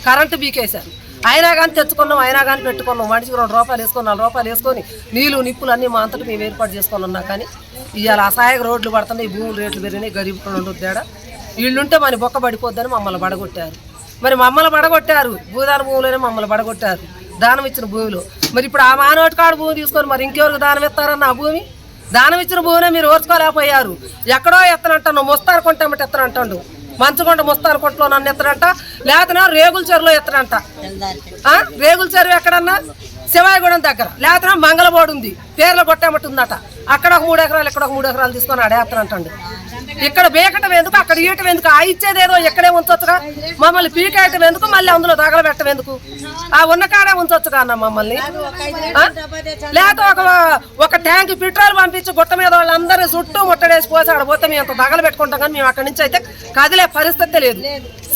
కరెంటు బీకేశారు. అయినా కానీ తెచ్చుకున్నాం, అయినా కానీ పెట్టుకున్నాం. మనిషికి 2 రూపాయలు వేసుకొని 4 రూపాయలు వేసుకొని నీళ్ళు నిప్పులు అన్నీ మా అంతటా మేము ఏర్పాటు చేసుకొని ఉన్నా. కానీ ఇవాళ అసహాయక రోడ్లు పడుతున్నాయి, భూములు రేట్లు పెరిగినాయి, గరీబ్ ఉండదు తేడా. వీళ్ళుంటే మన బొక్క పడిపోద్దని మమ్మల్ని బడగొట్టారు. మరి మమ్మల్ని బడగొట్టారు, భూదాన భూములోనే మమ్మల్ని బడగొట్టారు, దానం ఇచ్చిన భూమిలో. మరి ఇప్పుడు ఆ మానోటి కాడు భూమి తీసుకొని మరి ఇంకెవరికి దానం ఇస్తారన్న? ఆ భూమి దానం ఇచ్చిన భూమినే మీరు ఓర్చుకోలేకపోయారు. ఎక్కడో ఎత్తనంటాను, మొస్తారు కొంటామంటే ఎత్తనంటాడు. మంచుకొండ ముస్తాను కొట్లో నన్ను ఎత్తడంట, లేకపోతే రేగుల చెరువులో ఎత్తడంట. రేగుల చెరువు ఎక్కడన్నా? శివాయిగూడెం దగ్గర. లేకపోతే మంగళబోడు ఉంది, పేర్ల కొట్టామట్టు ఉందట. అక్కడ ఒక 3 ఎకరాలు, ఇక్కడ ఒక 3 ఎకరాలు తీసుకొని ఆడేస్తానంటండి. ఇక్కడ బేకటం ఎందుకు? అక్కడ ఈయటం ఎందుకు? ఆ ఇచ్చేదేదో ఎక్కడే ఉంచొచ్చుగా. మమ్మల్ని పీకేయటం ఎందుకు? మళ్ళీ అందులో తగలబెట్టం ఎందుకు? ఆ ఉన్న కాడే ఉంచొచ్చుగా అన్న మమ్మల్ని. లేకపోతే ఒక ట్యాంక్ పెట్రోల్ పంపించి గుట్ట మీద వాళ్ళందరూ చుట్టూ ముట్టడేసి పోసి ఆడ పోతే మేము అంత తగలబెట్టుకుంటాం. కానీ మేము అక్కడి నుంచి అయితే కదిలే పరిస్థితి లేదు.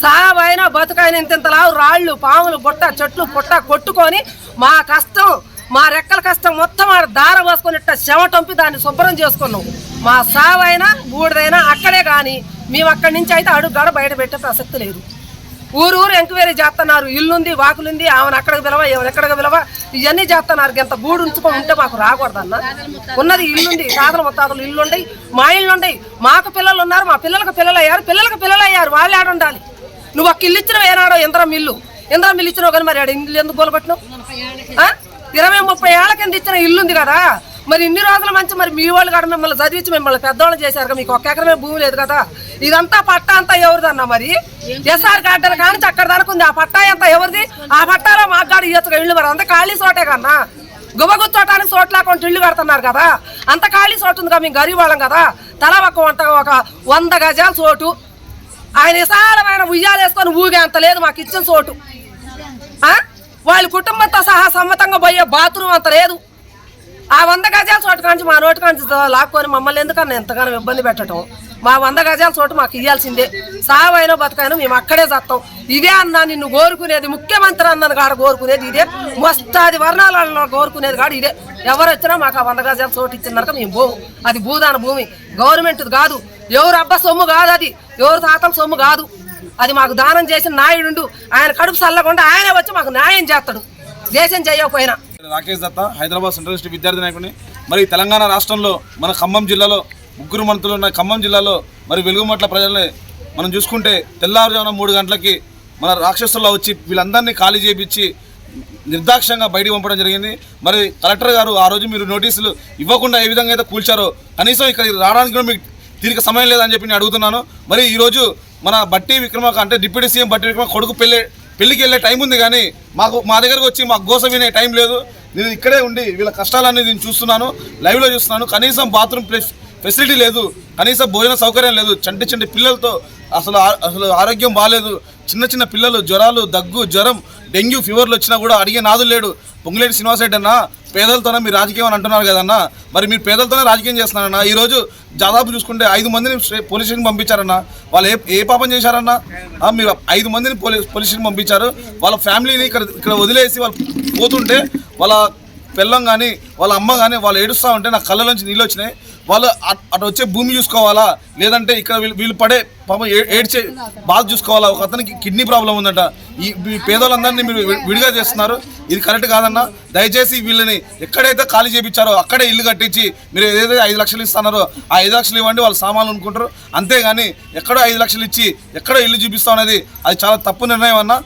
సావైనా బతుకైనా ఇంతలావు రాళ్ళు పాములు బుట్ట చెట్లు పుట్ట కొట్టుకొని మా కష్టం, మా రెక్కల కష్టం మొత్తం ఆడ దార పోసుకొని ఇట్ట చెమటంపి దాన్ని శుభ్రం చేసుకున్నాం. మా సావైనా బూడిదైనా అక్కడే. కానీ మేము అక్కడి నుంచి అయితే అడుగు గడ బయట పెట్టే ప్రసక్తి లేదు. ఊరు ఎంక్వైరీ చేస్తున్నారు, ఇల్లుంది వాకులుంది, ఆమెను అక్కడికి పిలవ ఏమైనా ఎక్కడికి పిలవ ఇవన్నీ చేస్తున్నారు. ఎంత గూడు ఉంచుకొని ఉంటే మాకు రాకూడదన్న. ఉన్నది ఇల్లుంది, తాతలు ముత్తాతలు ఇల్లు ఉండయి, మా ఇల్లు ఉండయి, మాకు పిల్లలు ఉన్నారు, మా పిల్లలకు పిల్లలు అయ్యారు, వాళ్ళు ఆడ ఉండాలి. నువ్వు ఒక ఇల్లు ఇచ్చినావు ఏనాడో, ఇంద్రం ఇల్లు ఇచ్చినావు కానీ మరి ఆడ ఇల్లు ఎందుకు పోలగొట్టినావు? 20-30 ఏళ్ల కింద ఇచ్చిన ఇల్లు ఉంది కదా. మరి ఇన్ని రోజుల మంచి మరి మీ వాళ్ళు కూడా మిమ్మల్ని చదివించి మిమ్మల్ని పెద్దవాళ్ళు చేశారు కదా. మీకు 1 ఎకరమే భూమి లేదు కదా. ఇదంతా పట్టా అంతా ఎవరిదన్నా? మరి ఎస్ఆర్ గార్డెన్ కానీ అక్కడ దానికి ఉంది. ఆ పట్టా అంతా ఎవరిది? ఆ పట్టాలో మాకు గాడి ఇయ్యొచ్చుగా ఇల్లు. మరి అంత ఖాళీ చోటే కన్నా గుబగుచ్చోటానికి చోటు లేకుండా ఇల్లు కడుతున్నారు కదా. అంత ఖాళీ చోటు ఉంది కదా. మేము గరీబ్ వాళ్ళం కదా. తల ఒక 100 గజాల చోటు, ఆయన విశాలమైన ఉయ్యాలు వేసుకొని ఊగే అంత లేదు మాకు ఇచ్చిన చోటు. వాళ్ళ కుటుంబంతో సహా సమ్మతంగా పోయే బాత్రూమ్ అంత లేదు. ఆ 100 గజాల చోటు కాంచి మా నోటి కాంచి లాక్కొని మమ్మల్ని ఎందుకన్నా ఎంతగానో ఇబ్బంది పెట్టడం? మా 100 గజాల చోటు మాకు ఇవ్వాల్సిందే. సావైనా బతకైనా మేము అక్కడే చస్తాం. ఇదే అన్నా నిన్ను కోరుకునేది, ముఖ్యమంత్రి అన్నది కాడ కోరుకునేది ఇదే, మొస్తాది వర్ణాలలో కోరుకునేది కాదు ఇదే. ఎవరు వచ్చినా మాకు ఆ 100 గజాల చోటు ఇచ్చినాక మేము పోము. అది భూదాన భూమి, గవర్నమెంట్ కాదు, ఎవరు అబ్బా సొమ్ము కాదు, అది ఎవరు తాతల సొమ్ము కాదు. అది మాకు దానం చేసిన నాయుడు, ఆయన కడుపు చల్లకుండా ఆయనే వచ్చి మాకు న్యాయం చేస్తాడు, దేశం చేయకపోయినా. రాకేష్ దత్తా, హైదరాబాద్ సెంట్రల్ యూనివర్సిటీ విద్యార్థి నాయకుడిని. మరి తెలంగాణ రాష్ట్రంలో మన ఖమ్మం జిల్లాలో 3 మంత్రులు ఉన్న ఖమ్మం జిల్లాలో మరి వెలుగుమట్ల ప్రజల్ని మనం చూసుకుంటే తెల్లారుజామున 3 గంటలకి మన రాక్షసుల్లో వచ్చి వీళ్ళందరినీ ఖాళీ చేయించి నిర్దాక్ష్యంగా బయటికి పంపడం జరిగింది. మరి కలెక్టర్ గారు ఆ రోజు మీరు నోటీసులు ఇవ్వకుండా ఏ విధంగా అయితే కూల్చారో కనీసం ఇక్కడ రావడానికి కూడా మీకు దీనికి సమయం లేదని చెప్పి నేను అడుగుతున్నాను. మరి ఈరోజు మన బట్టి విక్రమార్క అంటే డిప్యూటీ సీఎం బట్టి విక్రమార్క కొడుకు పెళ్లికి వెళ్ళే టైం ఉంది, కానీ మా దగ్గరకు వచ్చి మాకు గోస వినే టైం లేదు. నేను ఇక్కడే ఉండి వీళ్ళ కష్టాలన్నీ నేను చూస్తున్నాను, లైవ్లో చూస్తున్నాను. కనీసం బాత్రూమ్ ఫెసిలిటీ లేదు, కనీసం భోజన సౌకర్యం లేదు. చంటి పిల్లలతో అసలు ఆరోగ్యం బాగాలేదు. చిన్న పిల్లలు జ్వరాలు, దగ్గు, జ్వరం, డెంగ్యూ ఫీవర్లు వచ్చినా కూడా అడిగే నాదులు లేడు. పొంగులేటి శ్రీనివాసరెడ్డి అన్న, పేదలతోనే మీరు రాజకీయం అని అంటున్నారు కదన్నా, మరి మీరు పేదలతోనే రాజకీయం చేస్తున్నారన్న. ఈరోజు దాదాపు చూసుకుంటే 5 మందిని పోలీస్ స్టేషన్ పంపించారన్న. వాళ్ళు ఏ పాపం చేశారన్నా? మీరు 5 మందిని పోలీస్ స్టేషన్ పంపించారు. వాళ్ళ ఫ్యామిలీని ఇక్కడ వదిలేసి వాళ్ళు పోతుంటే వాళ్ళ పిల్లం కానీ వాళ్ళ అమ్మ కానీ వాళ్ళు ఏడుస్తూ ఉంటే నా కళ్ళలోంచి నీళ్ళు వచ్చినాయి. వాళ్ళు అటు వచ్చే భూమి చూసుకోవాలా, లేదంటే ఇక్కడ వీళ్ళు పడే పాపం ఏడ్చే బాధ చూసుకోవాలా. ఒక అతనికి కిడ్నీ ప్రాబ్లం ఉందంట. ఈ పేదోళ్ళందరినీ మీరు విడిగా చేస్తున్నారు, ఇది కరెక్ట్ కాదన్నా. దయచేసి వీళ్ళని ఎక్కడైతే ఖాళీ చేయించారో అక్కడే ఇల్లు కట్టించి మీరు ఏదైతే 5 లక్షలు ఇస్తున్నారో ఆ 5 లక్షలు ఇవ్వండి, వాళ్ళు సామాన్లు అనుకుంటారు. అంతేగాని ఎక్కడో 5 లక్షలు ఇచ్చి ఎక్కడో ఇల్లు చూపిస్తాం అనేది అది చాలా తప్పు నిర్ణయం అన్న.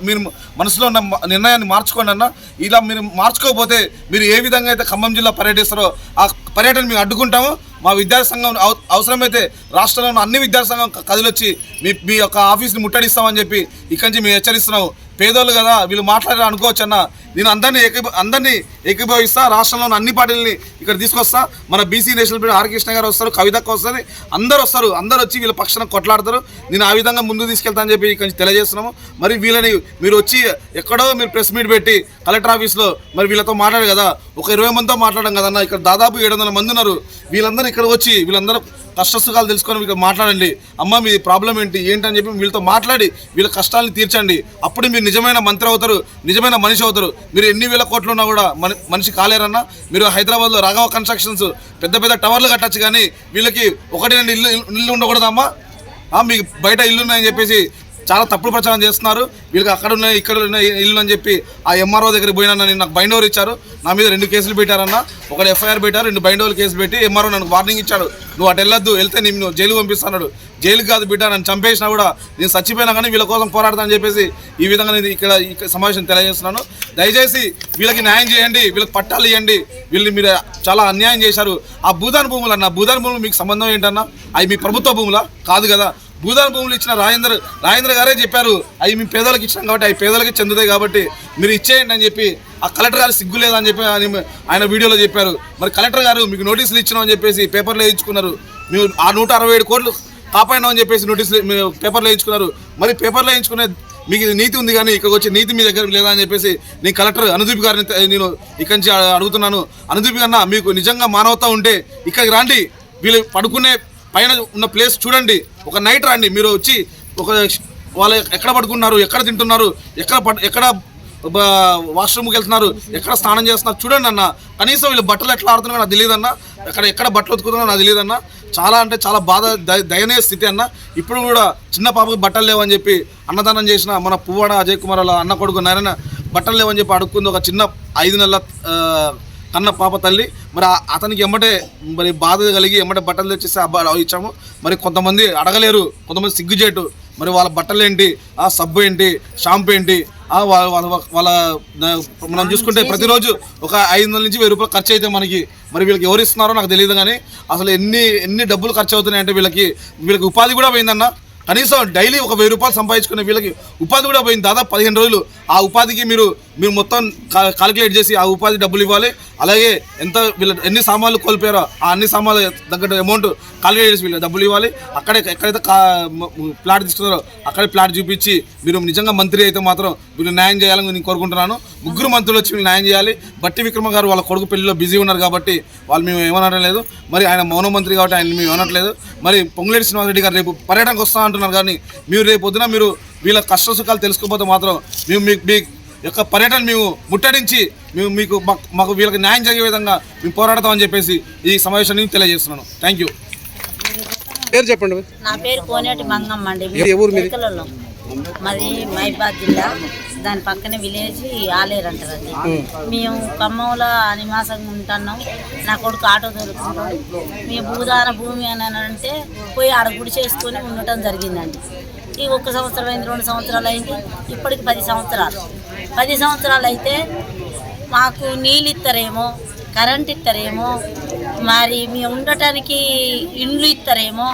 మీరు మనసులో ఉన్న నిర్ణయాన్ని మార్చుకోండి అన్న. ఇలా మీరు మార్చుకోకపోతే మీరు ఏ విధంగా అయితే ఖమ్మం జిల్లా పర్యటిస్తారో ఆ పర్యటన మేము అడ్డుకుంటాము. మా విద్యార్థి సంఘం అవసరమైతే రాష్ట్రంలో ఉన్న అన్ని విద్యార్థి సంఘం కదిలొచ్చి మీ యొక్క ఆఫీస్ని ముట్టడిస్తామని చెప్పి ఇక్కడి నుంచి మేము హెచ్చరిస్తున్నాము. పేదోళ్ళు కదా వీళ్ళు మాట్లాడారు అనుకోవచ్చు అన్న. నేను అందరినీ ఏకీభవిస్తా. రాష్ట్రంలో ఉన్న అన్ని పార్టీలని ఇక్కడ తీసుకొస్తా. మన BC national president R Krishna garu వస్తారు, కవితక్క వస్తుంది, అందరూ వస్తారు. అందరూ వచ్చి వీళ్ళ పక్షాన కొట్లాడతారు. నేను ఆ విధంగా ముందుకు తీసుకెళ్తా అని చెప్పి ఇక్కడ నుంచి తెలియజేస్తున్నాము. మరి వీళ్ళని మీరు వచ్చి ఎక్కడో మీరు ప్రెస్ మీట్ పెట్టి కలెక్టర్ ఆఫీస్లో మరి వీళ్ళతో మాట్లాడారు కదా, ఒక 20 మందితో మాట్లాడడం కదన్న. ఇక్కడ దాదాపు 700 మంది ఉన్నారు. వీళ్ళందరూ ఇక్కడ వచ్చి వీళ్ళందరూ కష్టసుఖాలు తెలుసుకొని ఇక్కడ మాట్లాడండి. అమ్మ మీ ప్రాబ్లం ఏంటని చెప్పి వీళ్ళతో మాట్లాడి వీళ్ళ కష్టాలను తీర్చండి. అప్పుడు మీరు నిజమైన మంత్రి అవుతారు, నిజమైన మనిషి అవుతారు. మీరు ఎన్ని వేల కోట్లు ఉన్నా కూడా మనిషి కాలేరన్నా. మీరు హైదరాబాద్లో రాఘవ కన్స్ట్రక్షన్స్ పెద్ద టవర్లు కట్టచ్చు, కానీ వీళ్ళకి 1-2 ఇల్లు ఉండకూడదమ్మా. మీకు బయట ఇల్లు ఉన్నాయని చెప్పేసి చాలా తప్పుడు ప్రచారం చేస్తున్నారు. వీళ్ళకి అక్కడ ఉన్నాయి ఇక్కడ ఉన్నాయి ఇల్లు అని చెప్పి ఆ ఎంఆర్ఓ దగ్గరికి పోయినా నాకు బైండ్ ఓవర్ ఇచ్చారు. నా మీద 2 కేసులు పెట్టారన్న. ఒకటి ఎఫ్ఐఆర్ పెట్టారు, 2 బైండ్ ఓవర్ కేసులు పెట్టి ఎంఆర్ఓ నన్ను వార్నింగ్ ఇచ్చాడు, నువ్వు అటు వెళ్ళొద్దు, వెళ్తే నేను జైలు పంపిస్తున్నాడు. జైలు కాదు బిడ్డ, నన్ను చంపేసినా కూడా నేను చచ్చిపోయినా కానీ వీళ్ళ కోసం పోరాడతానని చెప్పేసి ఈ విధంగా నేను ఇక్కడ సమావేశం తెలియజేస్తున్నాను. దయచేసి వీళ్ళకి న్యాయం చేయండి, వీళ్ళకి పట్టాలు ఇవ్వండి. వీళ్ళని మీరు చాలా అన్యాయం చేశారు. ఆ భూదాన భూములు అన్న, భూదాన భూములు మీకు సంబంధం ఏంటన్నా? అవి మీ ప్రభుత్వ భూములా? కాదు కదా. భూదాన భూములు ఇచ్చిన రాజేంద్ర గారే చెప్పారు అవి మీ పేదలకు ఇచ్చాం కాబట్టి అవి పేదలకి చెందుతాయి కాబట్టి మీరు ఇచ్చేయండి అని చెప్పి ఆ కలెక్టర్ గారు సిగ్గు లేదని చెప్పి ఆయన వీడియోలో చెప్పారు. మరి కలెక్టర్ గారు మీకు నోటీసులు ఇచ్చినామని చెప్పేసి పేపర్లో వేయించుకున్నారు. మీరు ఆ 167 కోట్లు కాపాడినామని చెప్పేసి నోటీసులు పేపర్లో వేయించుకున్నారు. మరి పేపర్లో వేయించుకునే మీకు నీతి ఉంది, కానీ ఇక్కడికి వచ్చే నీతి మీ దగ్గర లేదా అని చెప్పేసి నేను కలెక్టర్ అనుదీప్ గారిని నేను ఇక్కడి నుంచి అడుగుతున్నాను. అనుదీప్ అన్న, మీకు నిజంగా మానవత ఉంటే ఇక్కడికి రండి, వీళ్ళు పడుకునే పైన ఉన్న ప్లేస్ చూడండి, ఒక నైట్ రండి. మీరు వచ్చి వాళ్ళు ఎక్కడ పడుకున్నారు, ఎక్కడ తింటున్నారు, ఎక్కడ వాష్రూమ్కి వెళ్తున్నారు, ఎక్కడ స్నానం చేస్తున్నారు చూడండి అన్న. కనీసం వీళ్ళు బట్టలు ఎట్లా ఆడుతున్నారో నాకు తెలియదన్న, ఎక్కడ బట్టలు ఉతుకుతున్నారో నాకు తెలియదన్న. చాలా అంటే చాలా బాధ, దయనీయ స్థితి అన్న. ఇప్పుడు కూడా చిన్న పాపకి బట్టలు లేవని చెప్పి అన్నదానం చేసిన మన పువ్వాడ అజయ్ కుమార్ వాళ్ళ అన్న కొడుకు నారాయణ బట్టలు లేవని చెప్పి అడుక్కుంది ఒక చిన్న 5 నెలల కన్న పాప తల్లి. మరి అతనికి ఎమ్మటే మరి బాధ కలిగి ఎమ్మటే బట్టలు తెచ్చేసి అబ్బాయి ఇచ్చాము. మరి కొంతమంది అడగలేరు, కొంతమంది సిగ్గుచేటు. మరి వాళ్ళ బట్టలు ఏంటి, ఆ సబ్బు ఏంటి, షాంపూ ఏంటి, వాళ్ళ మనం చూసుకుంటే ప్రతిరోజు ఒక 500 నుంచి 1000 రూపాయలు ఖర్చు అయితే మనకి. మరి వీళ్ళకి ఎవరు ఇస్తున్నారో నాకు తెలియదు, కానీ అసలు ఎన్ని డబ్బులు ఖర్చు అవుతున్నాయంటే వీళ్ళకి ఉపాధి కూడా పోయిందన్న. కనీసం డైలీ ఒక 1000 రూపాయలు సంపాదించుకునే వీళ్ళకి ఉపాధి కూడా పోయింది. దాదాపు 15 రోజులు ఆ ఉపాధికి మీరు మొత్తం కాలిక్యులేట్ చేసి ఆ ఉపాధి డబ్బులు ఇవ్వాలి. అలాగే ఎంత వీళ్ళు ఎన్ని సామాన్లు కోల్పోయారో ఆ అన్ని సామాన్లు తగ్గట్టు అమౌంట్ కాలిక్యులేట్ చేసి వీళ్ళు డబ్బులు ఇవ్వాలి. ఎక్కడైతే ప్లాట్ తీసుకున్నారో అక్కడే ప్లాట్ చూపించి మీరు నిజంగా మంత్రి అయితే మాత్రం వీళ్ళు న్యాయం చేయాలని నేను కోరుకుంటున్నాను. ముగ్గురు మంత్రులు వచ్చి వీళ్ళు న్యాయం చేయాలి. బట్టి విక్రమ గారు వాళ్ళ కొడుకు పెళ్లిలో బిజీ ఉన్నారు కాబట్టి వాళ్ళు మేము ఏమనడం లేదు. మరి ఆయన మౌన మంత్రి కాబట్టి ఆయన మేము ఏమనట్లేదు. మరి పొంగులేటి శ్రీనివాసరెడ్డి గారు రేపు పర్యటనకు వస్తా అంటున్నారు కానీ మీరు రేపు పొద్దున మీరు వీళ్ళ కష్ట సుఖాలు తెలుసుకోకపోతే మాత్రం మేము మీ యొక్క పర్యటన మేము ముట్టడించి మేము మాకు వీళ్ళకి న్యాయం జరిగే విధంగా మేము పోరాడతామని చెప్పేసి ఈ సమావేశాన్ని తెలియజేస్తున్నాను. Thank you. పేరు చెప్పండి. నా పేరు కోనేటి మంగమ్మ అండి. ఎవరు మాది మహిబాద్ జిల్లా, దాని పక్కనే విలేజ్ ఆలేరు అంటారండి. మేము ఖమ్మంలో నివాసంగా ఉంటున్నాం. నా కొడుకు ఆటో దొరుకుతున్నాడు. మేము భూదాన భూమి అని అంటే పోయి ఆడ గుడి చేసుకొని ఉండటం జరిగిందండి. ఈ 1 సంవత్సరం అయింది, 2 సంవత్సరాలు అయింది, ఇప్పటికి 10 సంవత్సరాలు. 10 సంవత్సరాలు అయితే మాకు నీళ్ళు ఇస్తారేమో, కరెంట్ ఇస్తారేమో, మరి మేము ఉండటానికి ఇండ్లు ఇస్తారేమో,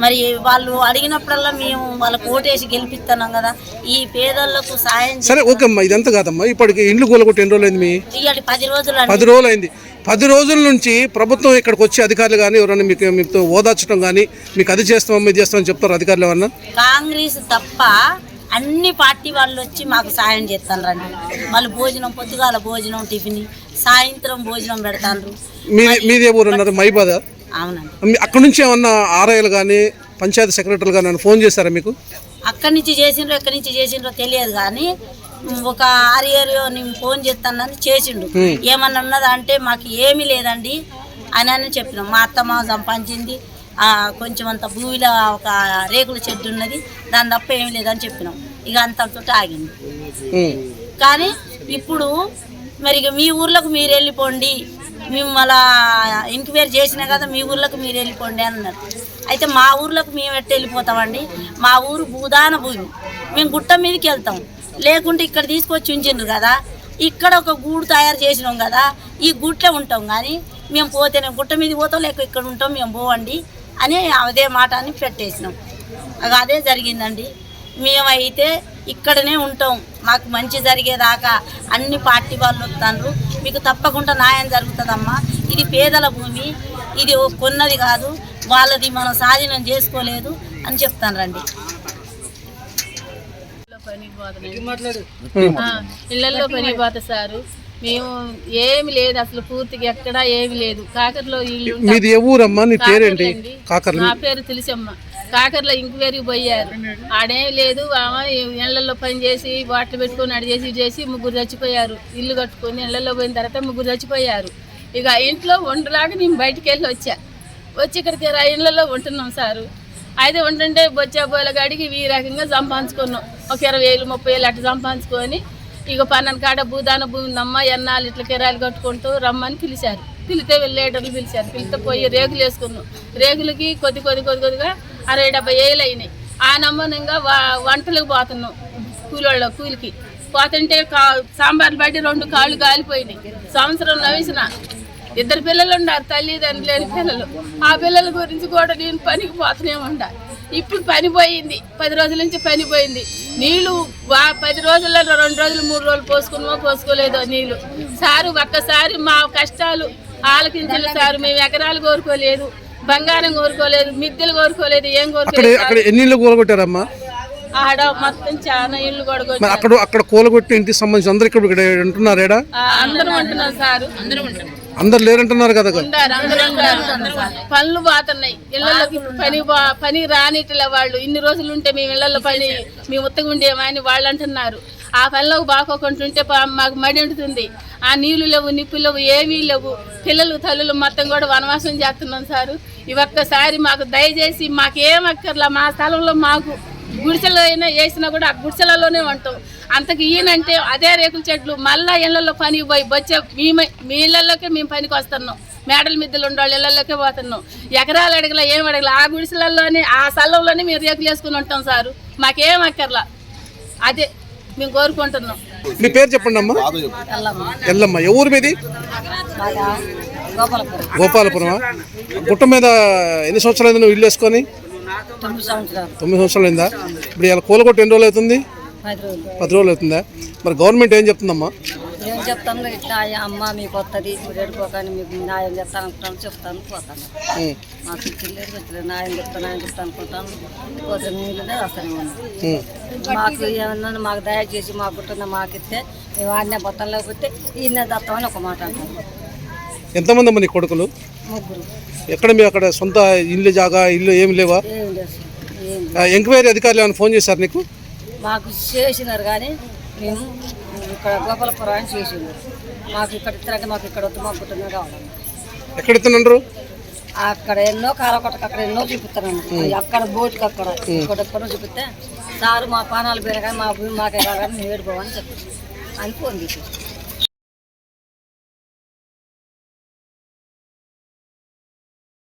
మరి వాళ్ళు అడిగినప్పుడల్లా మేము వాళ్ళకు ఓటేసి గెలిపిస్తున్నాం కదా. ఈ పేదలకు సాయం సరే ఓకే అమ్మా, ఇదంతా కాదమ్మా. ఇప్పటికి ఇండ్లు కూలగొట్టి ఎన్ని రోజులు అయింది? ఇవాళ 10 రోజులు. 10 రోజులు అయింది. 10 రోజుల నుంచి ప్రభుత్వం ఇక్కడికి వచ్చి అధికారులు కానీ ఎవరైనా మీతో ఓదార్చడం కానీ మీకు అది చేస్తామో ఇది చేస్తామని చెప్తారు అధికారులు ఏమన్నా? కాంగ్రెస్ తప్ప అన్ని పార్టీ వాళ్ళు వచ్చి మాకు సాయం చేస్తారండి. మళ్ళీ భోజనం, పొద్దుగాల భోజనం, టిఫిన్, సాయంత్రం భోజనం పెడతారు. మీది ఏ ఊరు అన్నారు? మహిబాద్. అవునండి. అక్కడ నుంచి ఏమన్నా ఆర్ఐలు కానీ పంచాయతీ సెక్రటరీలు కానీ ఫోన్ చేశారా మీకు? అక్కడి నుంచి చేసిండ్రో ఎక్కడి నుంచి చేసిండ్రో తెలియదు కానీ ఒక ఆర్ఏరియో నేను ఫోన్ చేస్తానని చేసిండు. ఏమన్నా ఉన్నదా అంటే మాకు ఏమీ లేదండి అని చెప్పినాం. మా అత్తమ్మ సంపాదించింది కొంచెం అంత భూమిలో ఒక రేకుల చెట్టు ఉన్నది, దాని తప్ప ఏమి లేదని చెప్పినాం. ఇక అంతతో ఆగింది. కానీ ఇప్పుడు మరి ఇక మీ ఊర్లోకి మీరు వెళ్ళిపోండి, మేము మళ్ళా ఎంక్వైరీ చేసినా కదా, మీ ఊర్లోకి మీరు వెళ్ళిపోండి అన్నారు. అయితే మా ఊర్లోకి మేము ఎట్టు వెళ్ళిపోతామండి? మా ఊరు భూదాన భూమి, మేము గుట్ట మీదకి వెళ్తాం. లేకుంటే ఇక్కడ తీసుకొచ్చి ఉంచిండ్రు కదా, ఇక్కడ ఒక గూడు తయారు చేసినాం కదా, ఈ గుట్లో ఉంటాం. కానీ మేము పోతేనే గుట్ట మీద పోతాం, లేక ఇక్కడ ఉంటాం, మేము పోవండి అని అదే మాట అని పెట్టేసినాం. అదే జరిగిందండి. మేమైతే ఇక్కడనే ఉంటాం, మాకు మంచి జరిగేదాకా అన్ని పార్టీ వాళ్ళు వస్తారు, మీకు తప్పకుండా న్యాయం జరుగుతుందమ్మా. ఇది పేదల భూమి, ఇది కొన్నది కాదు, వాళ్ళది మనం స్వాధీనం చేసుకోలేదు అని చెప్తాను రండి. ఇళ్లలో పని పోతా సారు, మేము ఏమి లేదు అసలు, పూర్తిగా ఎక్కడా ఏమి లేదు. కాకర్లో ఇల్లు. నా పేరు తులసమ్మ. కాకర్లో ఇంక్వైరీ పోయారు, ఆడేం లేదు. ఇళ్లలో పని చేసి బాటలు పెట్టుకొని చేసి 3 చచ్చిపోయారు. ఇల్లు కట్టుకొని ఇళ్లలో పోయిన తర్వాత 3 చచ్చిపోయారు. ఇక ఇంట్లో వంటలాగా నేను బయటికి వెళ్ళి వచ్చి ఇక్కడికి ఇళ్లలో ఉంటున్నాం సారు. అయితే ఉంటుంటే బొచ్చా బోలగాడికి ఈ రకంగా సంపాదించుకున్నాం. ఒక 20,000 30,000 అట్లా సంపాదించుకొని ఇక పన్నెండు కాడ భూదాన భూమి నమ్మ ఎన్నాళ్ళు ఇట్లా కిరాయిలు కట్టుకుంటూ రమ్మని పిలిచారు. పిలితే వెళ్ళేటట్లు పిలిచారు. పిలితే పోయి రేగులు వేసుకున్నాం. రేగులకి కొద్దిగా 60-70,000 అయినాయి. ఆ నమ్మనంగా వంటలకు పోతున్నాం. కూలికి పోతుంటే సాంబార్ బట్టి 2 కాళ్ళు కాలిపోయినాయి. సంవత్సరం నవ్వేసిన 2 పిల్లలు ఉన్నారు, తల్లిదండ్రులు లేని పిల్లలు. ఆ పిల్లల గురించి కూడా నేను పనికి పోతూనే ఉంటా. ఇప్పుడు పని పోయింది, 10 రోజుల నుంచి పని పోయింది. నీళ్లు 10 రోజుల్లో 2 రోజులు 3 రోజులు పోసుకోలేదో నీళ్లు. సారు ఒక్కసారి మా కష్టాలు ఆలకించలేదు సారు. మేము ఎకరాలు కోరుకోలేదు, బంగారం కోరుకోలేదు, మిద్దెలు కోరుకోలేదు, ఏం కోరుకోలేదు. ఆడ మొత్తం చాలా ఇల్లు కొడుకొచ్చారు. అక్కడ కూలగొట్టి ఇంటికి సంబంధించి అందరూ ఇక్కడ ఉంటున్నారా? అందరూ ఉంటున్నారు సారు. అందరు లేరంటున్నారు కదా. పనులు పోతున్నాయి ఇళ్లలోకి, పని రానిట్లే వాళ్ళు. ఇన్ని రోజులు ఉంటే మేము ఇళ్లలో పని మేము ఉత్తగా ఉండేమని వాళ్ళు అంటున్నారు. ఆ పనిలోకి బాకోకుంటుంటే మాకు మడి ఉంటుంది. ఆ నీళ్లు లేవు, నిప్పులు లేవు, ఏమీ లేవు. పిల్లలు తల్లులు మొత్తం కూడా వనవాసం చేస్తున్నాం సారు. ఈ ఒక్కసారి మాకు దయచేసి మాకేం అక్కర్లా, మా స్థలంలో మాకు గుడిసెలో అయినా వేసినా కూడా ఆ గుడిసెలలోనే ఉంటాం. అంతకు ఈయనంటే అదే రేకుల చెట్లు మళ్ళా ఇళ్లలో పని పోయి వచ్చే మీ ఇళ్లలోకే మేము పనికి వస్తున్నాం. మేడల మిద్దెలు ఉండేవాళ్ళు ఇళ్లలోకే పోతున్నాం. ఎకరాలు అడగల ఏం అడగల, ఆ గుడిసెలలోనే ఆ స్థలంలోనే మేము రేకులు వేసుకుని ఉంటాం సారు. మాకేం అక్కర్లా, అదే మేము కోరుకుంటున్నాం. మీ పేరు చెప్పండి అమ్మా. ఎల్లమ్మ. ఎవరు మీది? గోపాలపురం. గుట్ట మీద ఎన్ని సంవత్సరాలు నువ్వు ఇల్లు వేసుకొని? 9 సంవత్సరాలు. 9 సంవత్సరాలు అయిందా? ఇప్పుడు ఇలా కూలగొట్టి ఎన్ని రోజులు అవుతుంది? 10 రోజులు అవుతుందా? మరి గవర్నమెంట్ ఏం చెప్తుందమ్మా? ఏం చెప్తాను, ఇట్లా అమ్మ మీకు వస్తుంది, మీరు ఎడుకోకని మీకు న్యాయం చెప్తాను అనుకుంటాను, చెప్తాను పోతాను. మాకు ఇచ్చలేదు వచ్చలేదు, న్యాయం చెప్తాను అనుకుంటాను, పోతే నీళ్ళనే వస్తానే ఉన్నాం. మాకు ఏమన్నా మాకు దయచేసి మాకు గుట్టున్న మాకు ఇస్తే మేము ఆడిన బొత్తం లేకపోతే ఈయన దత్తామని ఒక మాట అంటాను. ఎంతమంది అమ్మ నీ కొడుకులు? 3. ఎక్కడ మీ అక్కడ సొంత ఇల్లు జాగా ఇల్లు ఏమి లేవా? ఏం లేదు, ఏం ఎంక్వైరీ అధికారులు ఏమైనా ఫోన్ చేశారు నీకు? మాకు చేసినారు కానీ మేము ఇక్కడ గోపాలపురం అని చేసిండు. మాకు ఇక్కడ ఇస్తారంటే మాకు ఇక్కడ వద్దు, మాకు గుట్టున్న కావాలన్నా. ఎక్కడ ఇస్తున్నారు? అక్కడ ఎన్నో కాలకొట్టకు అక్కడ ఎన్నో చూపిస్తాను, అక్కడ బోటుకి అక్కడ ఎక్కడెక్కడో చూపిస్తే సారు మా పానాలు పేరు కానీ మా భూమి మాకే కాదని మేము ఏడుకోవని చెప్పి అని ఫోన్ చేసి